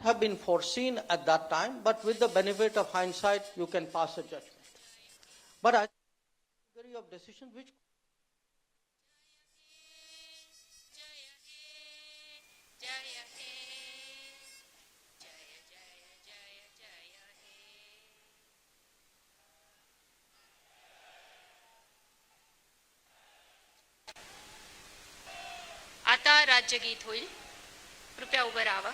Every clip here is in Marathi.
have been foreseen at that time, but with the benefit of hindsight, you can pass a judgment. But I category of decisions which आता राज्यगीत होईल. कृपया उभं राहावं.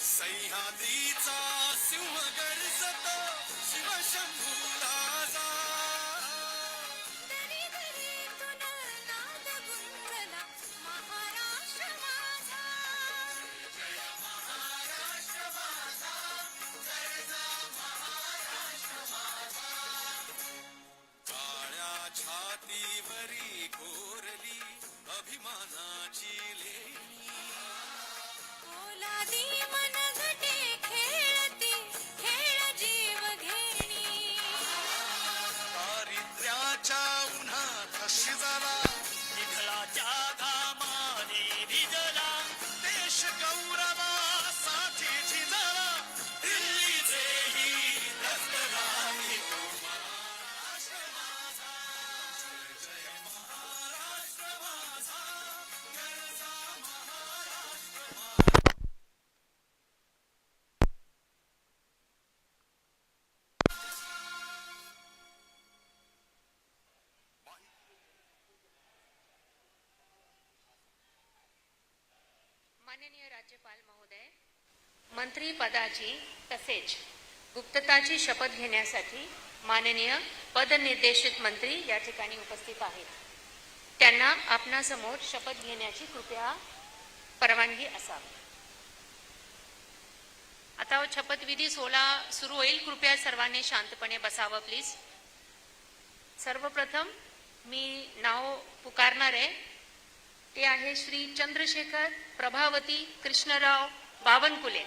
सह्याद्रीचा सिंह गर्जत शिवशंभू राजा दरी दरीतून नाद गुंजला महाराष्ट्र माझा जय महाराष्ट्र माझा गर्जा महाराष्ट्र माझा काळ्या छातीवरी कोरली अभिमानाची लेणी ओलादी मनगटे खेळती खेळ जीव घेणी दारिद्र्याच्या उन्हात शिजला निधळाच्या घामाने भिजला देश गौरवासाठी झिजला दिल्लीचेही दस्तराई महाराष्ट्र माझा जय जय महाराष्ट्र माझा गर्जा महाराष्ट्र माननीय राज्यपाल महोदय, मंत्री पदाची तसेच गुप्तताची शपथ घेण्यासाठी माननीय पदनिर्देशित मंत्री या ठिकाणी उपस्थित आहेत. त्यांना आपणासमोर शपथ घेण्याची कृपया परवानगी असावी. आता शपथविधी सोहळा सुरू होईल. कृपया सर्वांनी शांतपणे बसावं प्लीज. सर्वप्रथम मी नाव पुकारणार आहे. ते आहे श्री चंद्रशेखर प्रभावती कृष्णराव बावनकुळे.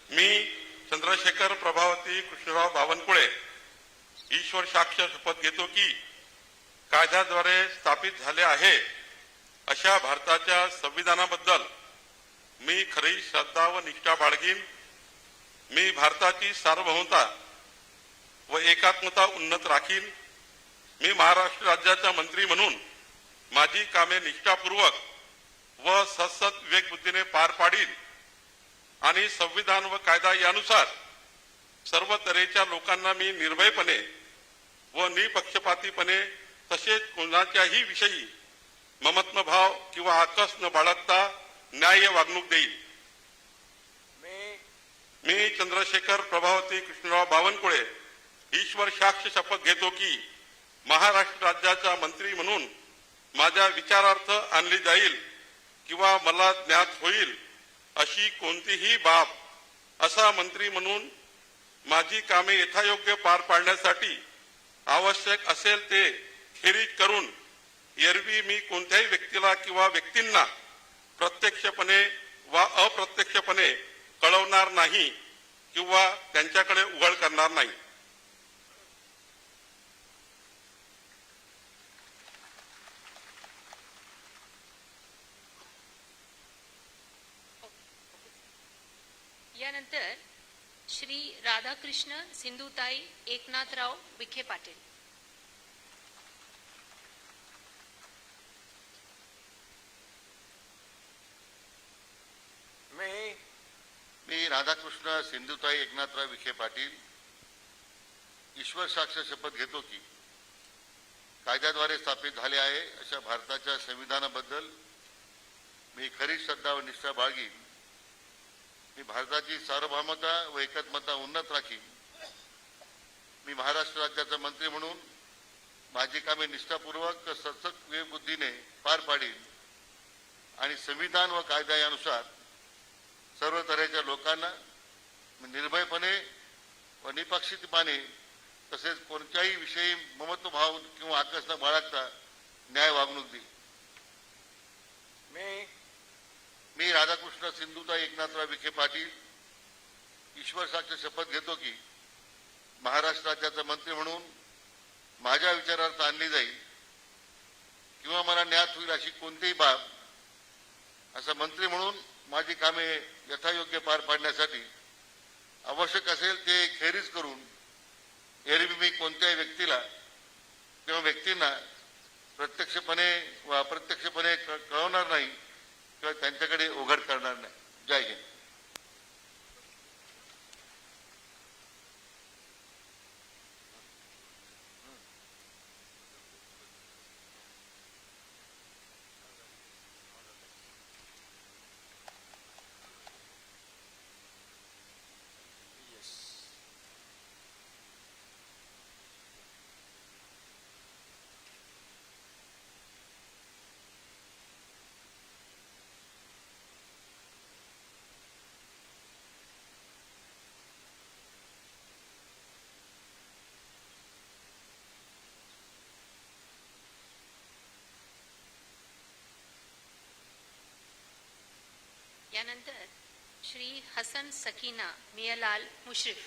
मी चंद्रशेखर प्रभावती कृष्णराव बावनकुळे ईश्वर साक्ष शपथ घेतो की कायद्याद्वारे स्थापित झाले आहे अशा भारताच्या संविधानाबद्दल मी खरी श्रद्धा व निष्ठा बाळगीन. मी भारताची सार्वभौमता व एकात्मता उन्नत राखीन. मी महाराष्ट्र राज्याचा मंत्री म्हणून माझी कामे निष्ठापूर्वक व सतत विवेकबुद्धीने पार पाडीन आणि संविधान व कायदा यानुसार सर्व तऱ्हेच्या लोकांना मी निर्भयपणे व निपक्षपातीपणे तसेच कोणाच्याही विषयी ममत्वभाव किंवा आकस न बाळगता न्याय्य वागणूक देईल. मी चंद्रशेखर प्रभावती कृष्णराव बावनकुळे ईश्वर साक्ष शपथ घेतो की महाराष्ट्र राज्याचा मंत्री म्हणून माझ्या विचारार्थ आणली जाईल किंवा मला ज्ञात होईल अशी कोणतीही बाब असा मंत्री म्हणून माझी कामे यथायोग्य पार पाडण्यासाठी आवश्यक असेल ते खेरीज करून एरवी मी कोणत्याही व्यक्तीला किंवा व्यक्तींना प्रत्यक्षपणे वा अप्रत्यक्षपणे कळवणार नाही किंवा त्यांच्याकडे उघड करणार नाही. यानंतर श्री राधाकृष्ण सिंधुताई एकनाथराव विखे पाटील. मी राधाकृष्ण सिंधुताई एकनाथराव विखे पाटील ईश्वर साक्ष शपथ घेतो की कायद्याद्वारे स्थापित झाले आहे अशा भारताच्या संविधानाबद्दल मी खरी श्रद्धा व निष्ठा बाळगीन. मी भारताची सार्वभौमता व एकात्मता उन्नत राखीन. मी महाराष्ट्र राज्याचा मंत्री म्हणून माझी कामे निष्ठापूर्वक सचक विवेकबुद्धीने पार पाडीन आणि संविधान व कायदा यानुसार सर्व तऱ्हेच्या लोकांना निर्भयपणे व निपक्षपातीपणे तसेच कोणत्याही विषयी ममत्वभाव किंवा आकस न बाळगता न्याय वागणूक देईन. मी राधाकृष्ण सिंधुताई एकनाथराव विखे पाटील ईश्वर साक्ष शपथ घेतो की महाराष्ट्र राज्याचा मंत्री म्हणून माझ्या विचारार्थ आणली जाईल किंवा मला ज्ञात होईल अशी कोणतीही बाब असा मंत्री म्हणून माझी कामे यथायोग्य पार पाडण्यासाठी आवश्यक असेल ते खेरीज करून एरवी मी कोणत्याही व्यक्तीला किंवा व्यक्तींना प्रत्यक्षपणे व अप्रत्यक्षपणे कळवणार नाही किंवा त्यांच्याकडे उघड करणार नाही. जय हिंद. यानंतर श्री हसन सकीना मियालाल मुश्रीफ.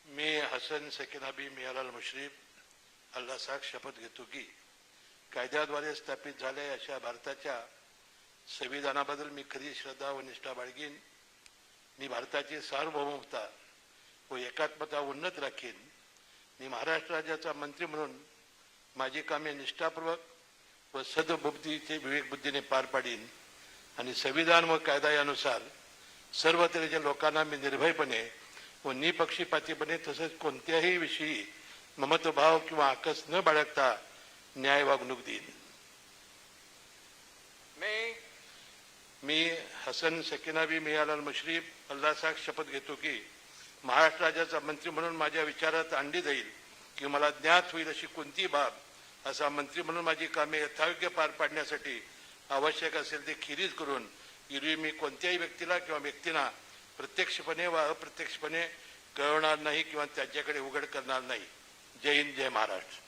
मी हसन सकीना बी मियालाल मुश्रीफ अल्लाह साख शपथ घेतो की कायद्याद्वारे स्थापित झालेल्या अशा भारताच्या संविधानाबद्दल मी खरी श्रद्धा व निष्ठा बाळगीन. मी भारताची सार्वभौमता व एकात्मता उन्नत राखीन. मी महाराष्ट्र राज्याचा मंत्री म्हणून माझी कामे निष्ठापूर्वक व सद्बुद्धीचे विवेकबुद्धीने पार पाडीन आणि संविधान व कायदा यानुसार सर्व तऱ्हेच्या लोकांना मी निर्भयपणे व निपक्षपातीपणे तसेच कोणत्याही विषयी ममत्वभाव किंवा आकस न बाळगता न्याय वागणूक देईन. मी हसन सकीना बी मियालाल मुश्रीफ अल्लाह साख शपथ घेतो की महाराष्ट्र राज्याचा मंत्री म्हणून माझ्या विचारात आणली जाईल की मला ज्ञात होईल अशी कोणतीही बाब असा मंत्री म्हणून माझी कामे यथायोग्य पार पाडण्यासाठी आवश्यक असेल ते खेरीज करून एरवी मी कोणत्याही व्यक्तीला किंवा व्यक्तींना प्रत्यक्षपणे व अप्रत्यक्षपणे कळवणार नाही किंवा त्यांच्याकडे उघड करणार नाही. जय हिंद, जय महाराष्ट्र.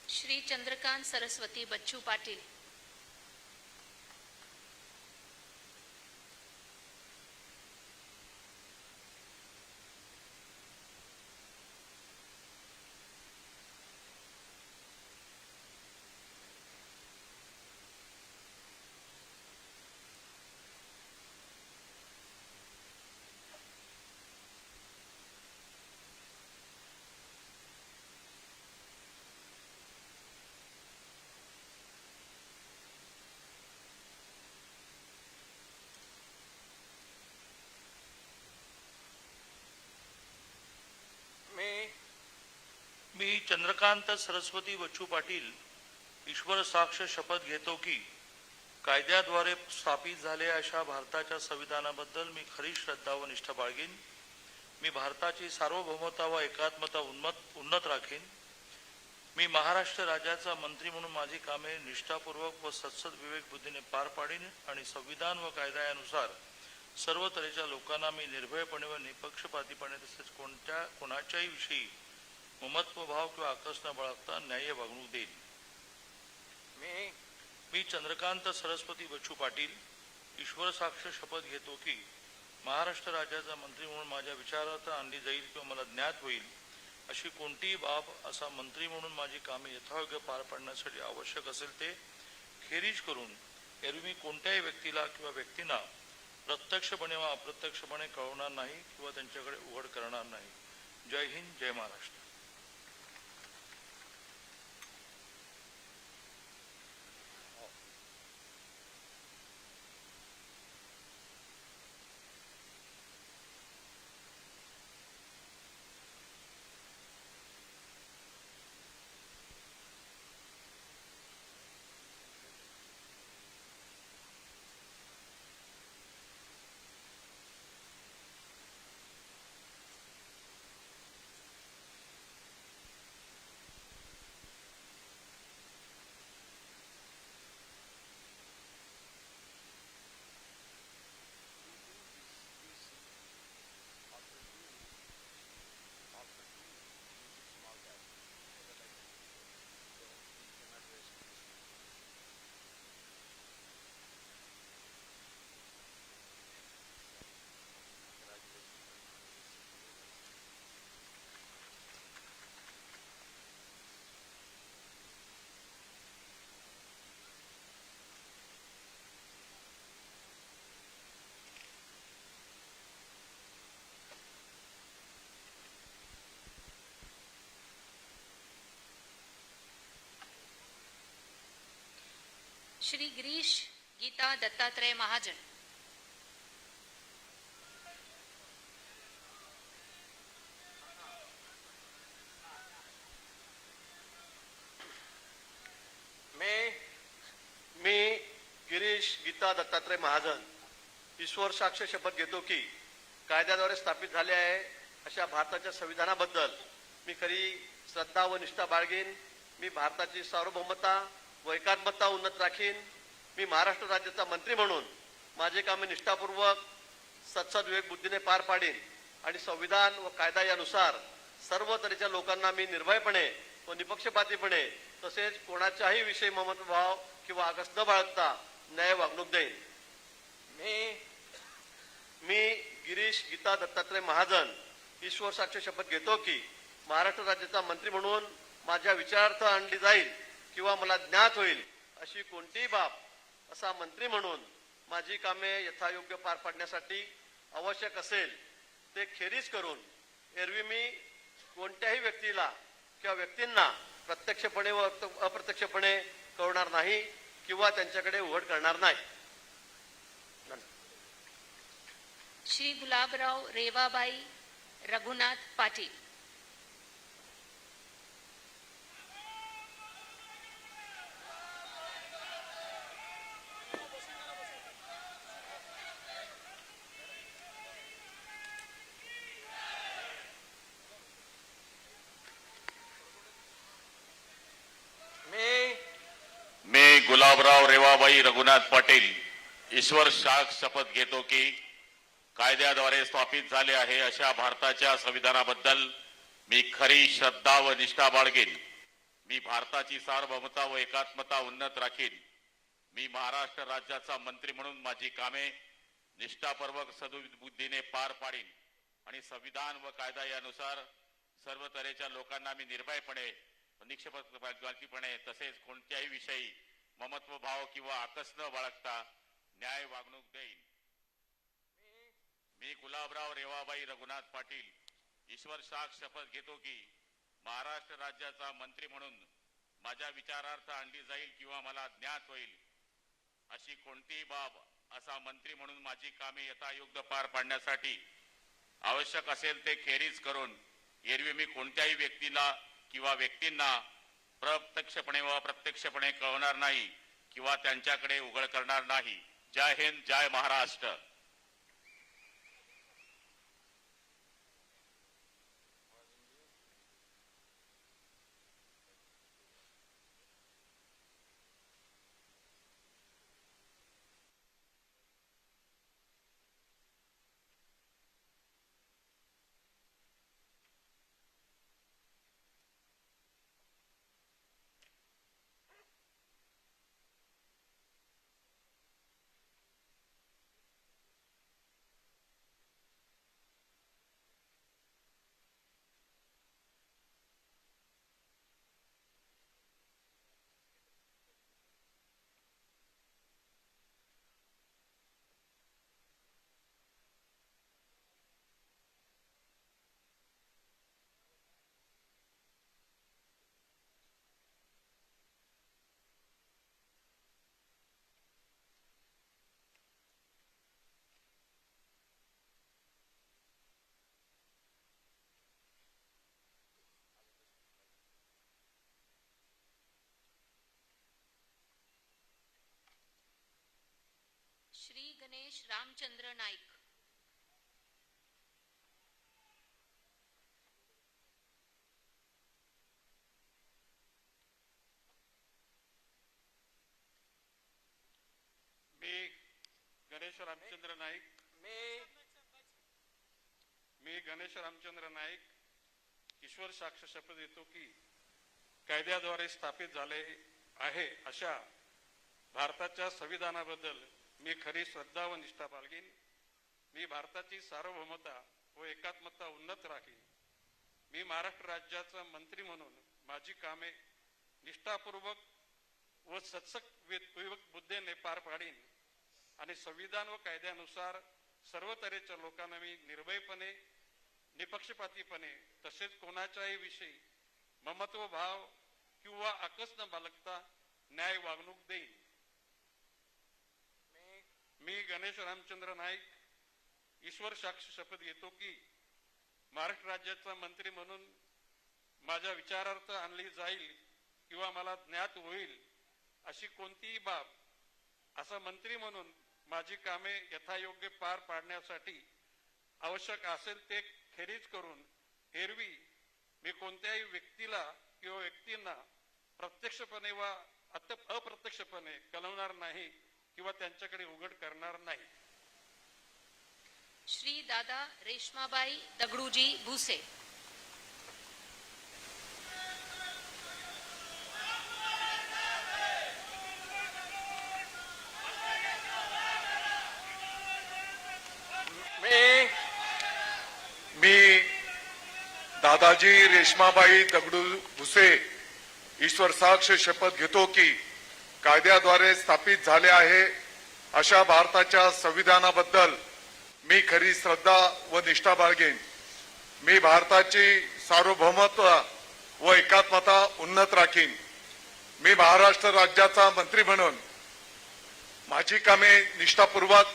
श्री चंद्रकांत सरस्वती बच्चू पाटील. चंद्रकांत सरस्वती बच्चू पाटील ईश्वर साक्ष शपथ घेतो की कायद्याद्वारे स्थापित झालेल्या अशा भारताच्या संविधानाबद्दल मी खरी श्रद्धा व निष्ठा बाळगीन. मी भारताची सार्वभौमता व एकात्मता उन्नत राखीन. मी महाराष्ट्र राज्याचा मंत्री म्हणून माझी कामे निष्ठापूर्वक व सत्सद विवेक बुद्धीने पार पाडीन आणि संविधान व कायदा यानुसार सर्व तऱ्हेच्या लोकांना मी निर्भयपणे व निपक्षपातीपणे तसेच कोणाच्याही विषयी ममत्वभाव किंवा आकस न बाळगता न्याय्य वागणूक देईन. मी चंद्रकांत सरस्वती बच्चू पाटील ईश्वर साक्ष शपथ घेतो की महाराष्ट्र राज्याचा मंत्री म्हणून माझ्या विचारार्थ आणली जाईल किंवा मला ज्ञात होईल अशी कोणतीही बाब असा मंत्री म्हणून माझी कामे यथायोग्य पार पाडण्यासाठी आवश्यक असेल ते खेरीज करून एरवी मी कोणत्याही व्यक्तीला किंवा व्यक्तींना प्रत्यक्षपणे व अप्रत्यक्षपणे कळवणार नाही किंवा त्यांच्याकडे उघड करणार नाही. जय हिंद, जय महाराष्ट्र. श्री गिरीश गीता दत्तात्रय महाजन. मी गिरीश गीता दत्तात्रय महाजन ईश्वर साक्ष शपथ घेतो की कायद्याद्वारे स्थापित झाले आहे अशा भारताच्या संविधानाबद्दल मी खरी श्रद्धा व निष्ठा बाळगीन. मी भारताची सार्वभौमता व एकात्मता उन्नत राखीन. मी महाराष्ट्र राज्याचा मंत्री म्हणून माझे कामे निष्ठापूर्वक सत्सद विवेक बुद्धीने पार पाडीन आणि संविधान व कायदा यानुसार सर्व तऱ्हेच्या लोकांना मी निर्भयपणे व निपक्षपातीपणे तसेच कोणाच्याही विषयी ममत्वभाव किंवा आकस न बाळगता न्याय वागणूक देईन. मी गिरीश गीता दत्तात्रय महाजन ईश्वर साक्ष शपथ घेतो की महाराष्ट्र राज्याचा मंत्री म्हणून माझ्या विचारार्थ आणली जाईल किंवा मला ज्ञात होईल अशी कोणतीही बाब असा मंत्री म्हणून माझी कामे यथायोग्य पार पाडण्यासाठी आवश्यक असेल ते खेरीज करून एरवी मी कोणत्याही व्यक्तीला किंवा व्यक्तींना प्रत्यक्षपणे व अप्रत्यक्षपणे कळवणार नाही किंवा त्यांच्याकडे उघड करणार नाही. श्री गुलाबराव रेवाबाई रघुनाथ पाटील. मी गुलाबराव रेवाबाई रघुनाथ पाटील ईश्वर साक्ष शपथ घेतो की कायद्याद्वारे स्थापित झाले आहे अशा भारताच्या संविधानाबद्दल मी खरी श्रद्धा व निष्ठा बाळगीन. मी भारताची सार्वभौमता व एकात्मता उन्नत राखीन. मी महाराष्ट्र राज्याचा मंत्री म्हणून माझी कामे निष्ठापूर्वक सद्बुद्धीने पार पाडीन आणि संविधान व कायदा यानुसार सर्व तऱ्हेच्या लोकांना मी निर्भयपणे निष्पक्षपातीपणे तसेच कोणत्याही विषयी ममत्व भाव किंवा आकस न बाळगता न्याय वागणूक देईन. मी गुलाबराव रेवाबाई रघुनाथ पाटील ईश्वर साक्ष शपथ घेतो की महाराष्ट्र राज्याचा मंत्री म्हणून माझ्या विचारार्थ आणली जाईल किंवा मला ज्ञात होईल अशी कोणतीही बाब असा मंत्री म्हणून माझी कामे यथायोग्य पार पाडण्यासाठी आवश्यक असेल ते खेरीज करून एरवी मी कोणत्याही व्यक्तीला किंवा व्यक्तींना प्रत्यक्षपणे व अप्रत्यक्षपणे कळवणार नाही किंवा त्यांच्याकडे उघड करणार नाही. जय हिंद, जय महाराष्ट्र. श्री गणेश रामचंद्र नाईक. मी गणेश रामचंद्र नाईक ईश्वर साक्ष शपथ घेतो की कायद्याद्वारे स्थापित झाले आहे अशा भारताच्या संविधानाबद्दल मी खरी श्रद्धा व निष्ठा बाळगीन. मी भारताची सार्वभौमता व एकात्मता उन्नत राखीन. मी महाराष्ट्र राज्याचा मंत्री म्हणून माझी कामे निष्ठापूर्वक व सत्सक बुद्धीने पार पाडीन आणि संविधान व कायद्यानुसार सर्व तऱ्हेच्या लोकांना मी निर्भयपणे, निपक्षपातीपणे तसेच कोणाच्याही विषयी ममत्व भाव किंवा आकस न बाळगता न्याय वागणूक देईन. मी गणेश रामचंद्र नाईक ईश्वर साक्ष शपथ घेतो की महाराष्ट्र राज्याचा मंत्री म्हणून माझ्या विचारार्थ आणली जाईल किंवा मला ज्ञात होईल अशी कोणतीही बाब असा मंत्री म्हणून माझी कामे यथायोग्य पार पाडण्यासाठी आवश्यक असेल ते खेरीज करून एरवी मी कोणत्याही व्यक्तीला किंवा व्यक्तींना प्रत्यक्षपणे व अप्रत्यक्षपणे कळवणार नाही किंवा त्यांच्याकडे उघड करणार नाही. श्री दादा रेश्माबाई दगडूजी भुसे. मी दादाजी रेश्माबाई दगडू भुसे ईश्वर साक्ष शपथ घेतो की कायद्याद्वारे स्थापित झाले आहे अशा भारताच्या संविधानाबद्दल मी खरी श्रद्धा व निष्ठा बाळगेन. मी भारताची सार्वभौमत्व व एकात्मता उन्नत राखीन. मी महाराष्ट्र राज्याचा मंत्री म्हणून माझी कामे निष्ठापूर्वक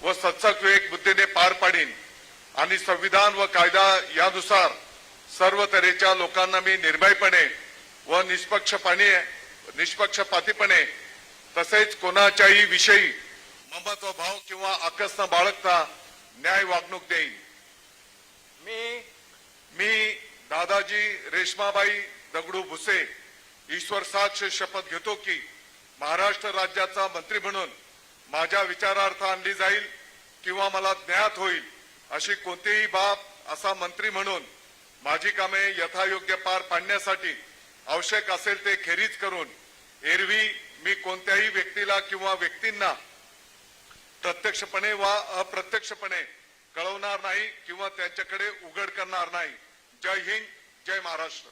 व सत्सक विवेक बुद्धीने पार पाडीन आणि संविधान व कायदा यानुसार सर्व तऱ्हेच्या लोकांना मी निर्भयपणे व निष्पक्षपातीपणे तसेच कोणाच्याही विषयी ममत्व भाव किंवा आकस न बाळगता न्याय वागणूक देईन. मी दादाजी रेश्माबाई दगडू भुसे ईश्वर साक्ष शपथ घेतो की महाराष्ट्र राज्याचा मंत्री म्हणून माझ्या विचारार्थ आणली जाईल किंवा मला ज्ञात होईल अशी कोणतीही बाब असा मंत्री म्हणून माझी कामे यथायोग्य पार पाडण्यासाठी आवश्यक असेल ते खेरीज करून एरवी मी कोणत्याही व्यक्तीला किंवा व्यक्तींना प्रत्यक्षपणे वा अप्रत्यक्षपणे कळवणार नाही किंवा त्यांच्याकडे उघड करणार नाही. जय हिंद, जय महाराष्ट्र.